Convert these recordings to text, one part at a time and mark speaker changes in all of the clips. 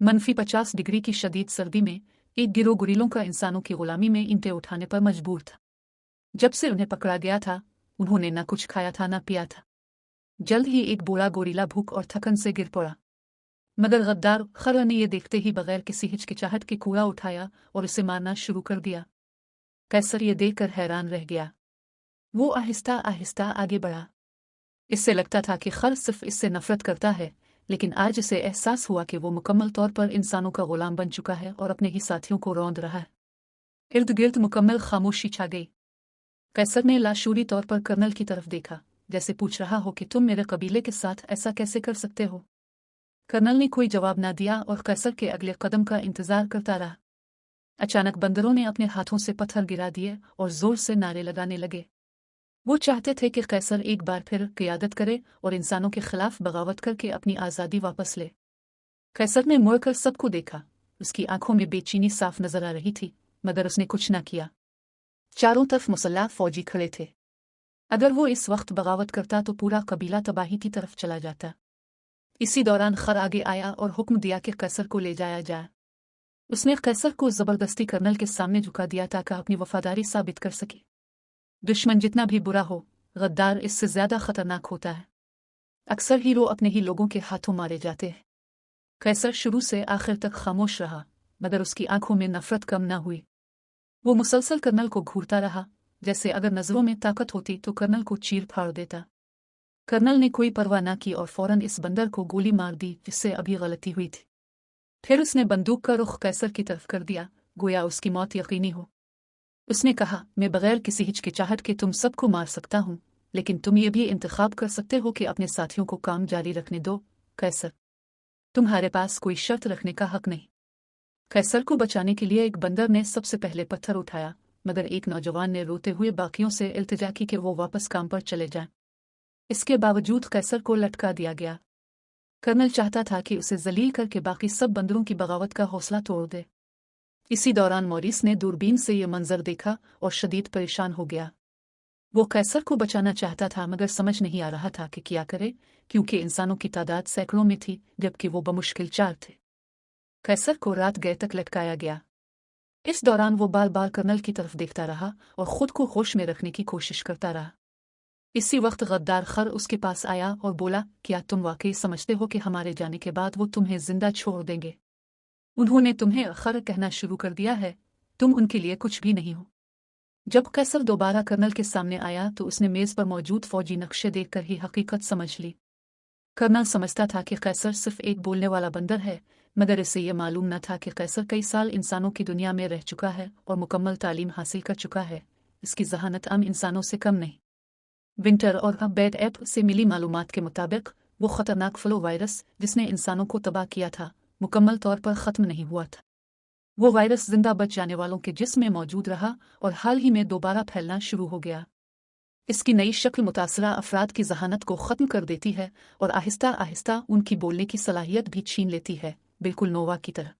Speaker 1: -50 degree की शदीद सर्दी में एक गिरोह गुरिल्लों का इंसानों की गुलामी में ईंटें उठाने पर मजबूर था। जब से उन्हें पकड़ा गया था, उन्होंने न कुछ खाया था न पिया था। जल्द ही एक बूढ़ा गोरिल्ला भूख और थकन से गिर पड़ा, मगर गद्दार खर ने यह देखते ही बगैर किसी हिचकिचाहट के कूड़ा उठाया और उसे मारना शुरू कर दिया। कैसर ये देखकर हैरान रह गया। वो आहिस्ता आहिस्ता आगे बढ़ा। इससे लगता था कि खर सिर्फ इससे नफरत करता है, लेकिन आज इसे एहसास हुआ कि वो मुकम्मल तौर पर इंसानों का गुलाम बन चुका है और अपने ही साथियों को रौंद रहा है। इर्द गिर्द मुकम्मल खामोशी छा गई। कैसर ने लाशूरी तौर पर कर्नल की तरफ देखा, जैसे पूछ रहा हो कि तुम मेरे कबीले के साथ ऐसा कैसे कर सकते हो। कर्नल ने कोई जवाब ना दिया और कैसर के अगले कदम का इंतजार करता रहा। अचानक बंदरों ने अपने हाथों से पत्थर गिरा दिए और जोर से नारे लगाने लगे। वो चाहते थे कि कैसर एक बार फिर क़ियादत करे और इंसानों के खिलाफ बगावत करके अपनी आज़ादी वापस ले। कैसर ने मुड़कर सबको देखा। उसकी आंखों में बेचैनी साफ नजर आ रही थी, मगर उसने कुछ न किया। चारों तरफ मुसल्लह फौजी खड़े थे। अगर वो इस वक्त बगावत करता तो पूरा कबीला तबाही की तरफ चला जाता। इसी दौरान खर आगे आया और हुक्म दिया कि कैसर को ले जाया जाए। उसने कैसर को जबरदस्ती कर्नल के सामने झुका दिया ताकि अपनी वफादारी साबित कर सके। दुश्मन जितना भी बुरा हो, गद्दार इससे ज्यादा खतरनाक होता है। अक्सर हीरो अपने ही लोगों के हाथों मारे जाते हैं। कैसर शुरू से आखिर तक खामोश रहा, मगर उसकी आंखों में नफरत कम न हुई। वो मुसलसल कर्नल को घूरता रहा, जैसे अगर नजरों में ताकत होती तो कर्नल को चीर फाड़ देता। कर्नल ने कोई परवाह न की और फौरन इस बंदर को गोली मार दी जिससे अभी गलती हुई थी। फिर उसने बंदूक का रुख कैसर की तरफ कर दिया, गोया उसकी मौत यकीनी हो। उसने कहा, मैं बगैर किसी हिचकिचाहट के तुम सबको मार सकता हूँ, लेकिन तुम ये भी इंतखाब कर सकते हो कि अपने साथियों को काम जारी रखने दो। कैसर, तुम्हारे पास कोई शर्त रखने का हक नहीं। कैसर को बचाने के लिए एक बंदर ने सबसे पहले पत्थर उठाया, मगर एक नौजवान ने रोते हुए बाकियों से इल्तिजा की कि वो वापस काम पर चले जाएं। इसके बावजूद कैसर को लटका दिया गया। कर्नल चाहता था कि उसे जलील करके बाकी सब बंदरों की बगावत का हौसला तोड़ दे। इसी दौरान मॉरिस ने दूरबीन से ये मंजर देखा और शदीद परेशान हो गया। वो कैसर को बचाना चाहता था, मगर समझ नहीं आ रहा था कि क्या करे, क्योंकि इंसानों की तादाद सैकड़ों में थी जबकि वो बमुश्किल 4 थे। कैसर को रात गए तक लटकाया गया। इस दौरान वो बार बार कर्नल की तरफ देखता रहा और खुद को होश में रखने की कोशिश करता रहा। इसी वक्त गद्दार खर उसके पास आया और बोला, क्या तुम वाकई समझते हो कि हमारे जाने के बाद वो तुम्हें जिंदा छोड़ देंगे? उन्होंने तुम्हें खर कहना शुरू कर दिया है, तुम उनके लिए कुछ भी नहीं हो। जब कैसर दोबारा कर्नल के सामने आया तो उसने मेज पर मौजूद फौजी नक्शे देखकर ही हकीकत समझ ली। कर्नल समझता था कि कैसर सिर्फ एक बोलने वाला बंदर है, मगर इसे यह मालूम न था कि कैसर कई साल इंसानों की दुनिया में रह चुका है और मुकम्मल तालीम हासिल कर चुका है। इसकी जहानत आम इंसानों से कम नहीं। विंटर और बेड ऐप से मिली मालूमात के मुताबिक वो खतरनाक फ्लो वायरस जिसने इंसानों को तबाह किया था, मुकम्मल तौर पर ख़त्म नहीं हुआ था। वो वायरस जिंदा बच जाने वालों के जिस्म में मौजूद रहा और हाल ही में दोबारा फैलना शुरू हो गया। इसकी नई शक्ल मुतासरा अफराद की जहानत को ख़त्म कर देती है और आहिस्ता आहिस्ता उनकी बोलने की सलाहियत भी छीन लेती है, बिल्कुल नोवा की तरह।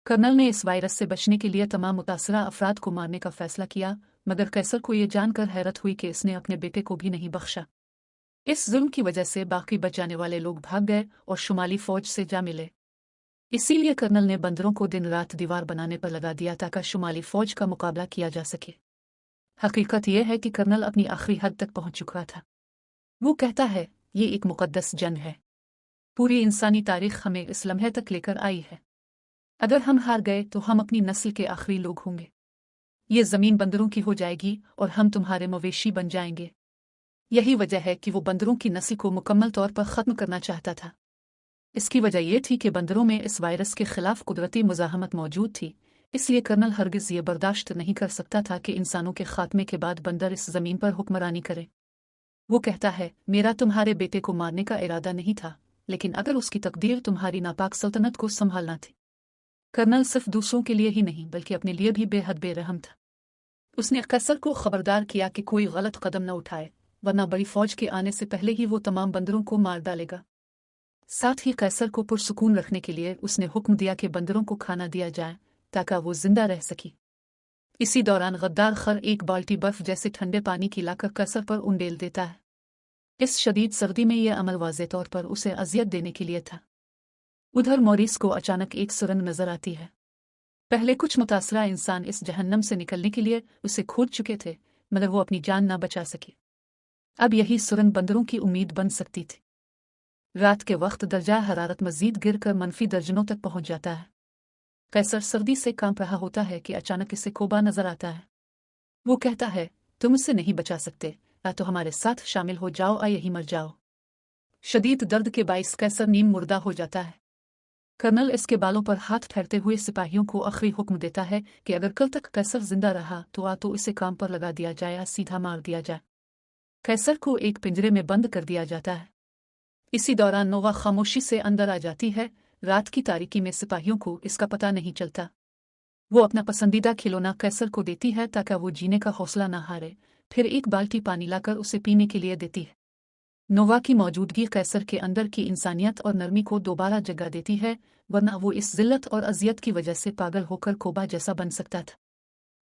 Speaker 1: कर्नल ने इस वायरस से बचने के लिए तमाम मुतासरा अफराद को मारने का फैसला किया, मगर कैसर को यह जानकर हैरत हुई कि इसने अपने बेटे को भी नहीं बख्शा। इस जुल्म की वजह से बाकी बच जाने वाले लोग भाग गए और शुमाली फौज से जा मिले। इसीलिए कर्नल ने बंदरों को दिन रात दीवार बनाने पर लगा दिया ताकि शुमाली फौज का मुकाबला किया जा सके। हकीकत यह है कि कर्नल अपनी आखिरी हद तक पहुंच चुका था। वो कहता है, ये एक मुकद्दस जंग है। पूरी इंसानी तारीख हमें इस लम्हे तक लेकर आई है। अगर हम हार गए तो हम अपनी नस्ल के आखिरी लोग होंगे। ये जमीन बंदरों की हो जाएगी और हम तुम्हारे मवेशी बन जाएंगे। यही वजह है कि वो बंदरों की नस्ल को मुकम्मल तौर पर ख़त्म करना चाहता था। इसकी वजह यह थी कि बंदरों में इस वायरस के खिलाफ कुदरती मुज़ाहमत मौजूद थी, इसलिए कर्नल हरगिज़ ये बर्दाश्त नहीं कर सकता था कि इंसानों के खात्मे के बाद बंदर इस ज़मीन पर हुक्मरानी करे। वो कहता है, मेरा तुम्हारे बेटे को मारने का इरादा नहीं था, लेकिन अगर उसकी तकदीर तुम्हारी नापाक सल्तनत को संभालना थी। कर्नल सिर्फ दूसरों के लिए ही नहीं बल्कि अपने लिए भी बेहद बेरहम था। उसने कैसर को खबरदार किया कि कोई गलत कदम न उठाए, वरना बड़ी फौज के आने से पहले ही वो तमाम बंदरों को मार डालेगा। साथ ही कैसर को पुरसुकून रखने के लिए उसने हुक्म दिया कि बंदरों को खाना दिया जाए ताकि वो जिंदा रह सकी। इसी दौरान गद्दार खर एक बाल्टी बर्फ जैसे ठंडे पानी की लाकर कैसर पर उंडेल देता है। इस शदीद सर्दी में यह अमल वाज़े तौर पर उसे अजियत देने के लिए था। उधर मॉरिस को अचानक एक सुरंग नजर आती है। पहले कुछ मुतासरा इंसान इस जहन्नम से निकलने के लिए उसे खोद चुके थे, मगर वो अपनी जान ना बचा सके। अब यही सुरंग बंदरों की उम्मीद बन सकती थी। रात के वक्त दर्जा हरारत मजीद गिरकर मनफी दर्जनों तक पहुंच जाता है। कैसर सर्दी से कांप रहा होता है कि अचानक इसे कोबा नजर आता है। वो कहता है, तुम उसे नहीं बचा सकते, या तो हमारे साथ शामिल हो जाओ या यही मर जाओ। शदीद दर्द के बाइस कैसर नीम मुर्दा हो जाता है। कर्नल इसके बालों पर हाथ फेरते हुए सिपाहियों को आखिरी हुक्म देता है कि अगर कल तक कैसर जिंदा रहा तो इसे काम पर लगा दिया जाए या सीधा मार दिया जाए। कैसर को एक पिंजरे में बंद कर दिया जाता है। इसी दौरान नोवा खामोशी से अंदर आ जाती है। रात की तारीकी में सिपाहियों को इसका पता नहीं चलता। वो अपना पसंदीदा खिलौना कैसर को देती है ताकि वो जीने का हौसला न हारे। फिर एक बाल्टी पानी लाकर उसे पीने के लिए देती है। नोवा की मौजूदगी कैसर के अंदर की इंसानियत और नरमी को दोबारा जगा देती है, वरना वो इस जिल्लत और अजियत की वजह से पागल होकर कोबा जैसा बन सकता था।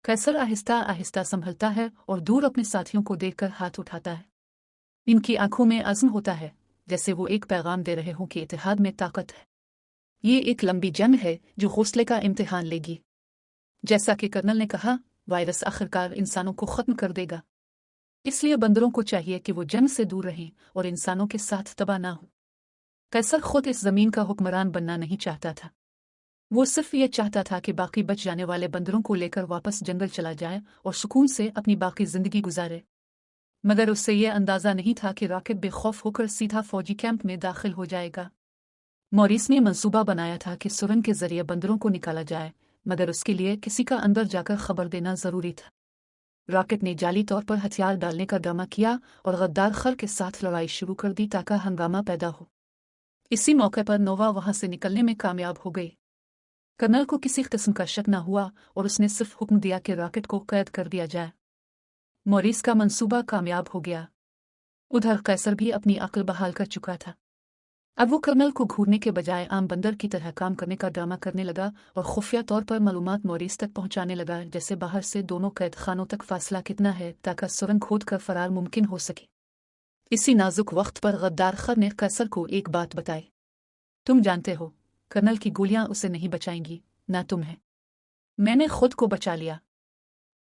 Speaker 1: कैसर आहिस्ता आहिस्ता संभलता है और दूर अपने साथियों को देखकर हाथ उठाता है। इनकी आंखों में अज़्म होता है, जैसे वो एक पैगाम दे रहे हों कि इत्तेहाद में ताकत है। ये एक लंबी जंग है जो हौसले का इम्तिहान लेगी। जैसा कि कर्नल ने कहा, वायरस आखिरकार इंसानों को खत्म कर देगा। इसलिए बंदरों को चाहिए कि वो जंग से दूर रहें और इंसानों के साथ तबाह ना हो। कैसर खुद इस जमीन का हुक्मरान बनना नहीं चाहता था। वो सिर्फ ये चाहता था कि बाकी बच जाने वाले बंदरों को लेकर वापस जंगल चला जाए और सुकून से अपनी बाकी जिंदगी गुजारे। मगर उससे यह अंदाजा नहीं था कि रॉकेट बेखौफ होकर सीधा फौजी कैंप में दाखिल हो जाएगा। मॉरिस ने मंसूबा बनाया था कि सुरंग के जरिए बंदरों को निकाला जाए, मगर उसके लिए किसी का अंदर जाकर खबर देना जरूरी था। रॉकेट ने जाली तौर पर हथियार डालने का ड्रामा किया और गद्दार खर के साथ लड़ाई शुरू कर दी ताकि हंगामा पैदा हो। इसी मौके पर नोवा वहां से निकलने में कामयाब हो गई। कर्नल को किसी किस्म का शक न हुआ और उसने सिर्फ हुक्म दिया कि रॉकेट को कैद कर दिया जाए। मॉरिस का मंसूबा कामयाब हो गया। उधर कैसर भी अपनी अक्ल बहाल कर चुका था। अब वो कर्नल को घूरने के बजाय आम बंदर की तरह काम करने का ड्रामा करने लगा और खुफिया तौर पर मालूमात मॉरिस तक पहुंचाने लगा, जैसे बाहर से दोनों कैद खानों तक फासला कितना है ताकि सुरंग खोद कर फरार मुमकिन हो सके। इसी नाजुक वक्त पर गद्दार खर ने कैसर को एक बात बताई। तुम जानते हो, कर्नल की गोलियां उसे नहीं बचाएंगी, ना तुम्हें। मैंने खुद को बचा लिया।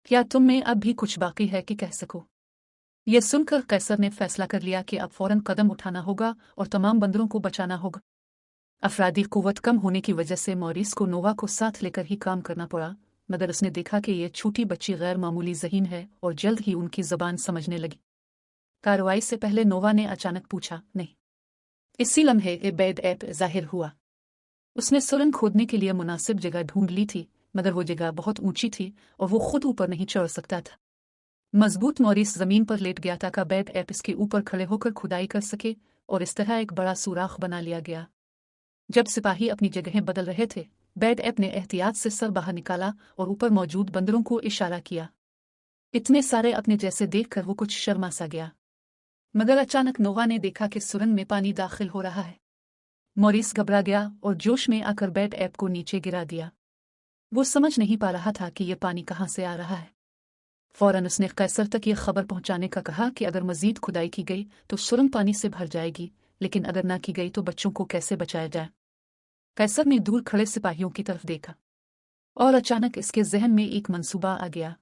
Speaker 1: क्या तुम में अब भी कुछ बाकी है कि कह सको? यह सुनकर कैसर ने फैसला कर लिया कि अब फौरन कदम उठाना होगा और तमाम बंदरों को बचाना होगा। अफरादी कुव्वत कम होने की वजह से मॉरिस को नोवा को साथ लेकर ही काम करना पड़ा, मगर उसने देखा कि यह छोटी बच्ची गैर मामूली ज़हीन है और जल्द ही उनकी ज़बान समझने लगी। कार्रवाई से पहले नोवा ने अचानक पूछा, नहीं? इसी लम्हे बैद ऐप जाहिर हुआ। उसने सुरंग खोदने के लिए मुनासिब जगह ढूंढ ली थी, मगर वो जगह बहुत ऊंची थी और वो खुद ऊपर नहीं चढ़ सकता था। मजबूत मॉरिस जमीन पर लेट गया था कि बैद ऐप इसके ऊपर खड़े होकर खुदाई कर सके और इस तरह एक बड़ा सुराख बना लिया गया। जब सिपाही अपनी जगहें बदल रहे थे, बैद ऐप ने एहतियात से सर बाहर निकाला और ऊपर मौजूद बंदरों को इशारा किया। इतने सारे अपने जैसे देखकर वो कुछ शर्मा सा गया। मगर अचानक नोवा ने देखा कि सुरंग में पानी दाखिल हो रहा है। मॉरिस घबरा गया और जोश में आकर बैद ऐप को नीचे गिरा दिया। वो समझ नहीं पा रहा था कि यह पानी कहाँ से आ रहा है। फौरन उसने कैसर तक ये खबर पहुंचाने का कहा कि अगर मजीद खुदाई की गई तो सुरंग पानी से भर जाएगी, लेकिन अगर ना की गई तो बच्चों को कैसे बचाया जाए। कैसर ने दूर खड़े सिपाहियों की तरफ देखा और अचानक इसके जहन में एक मंसूबा आ गया।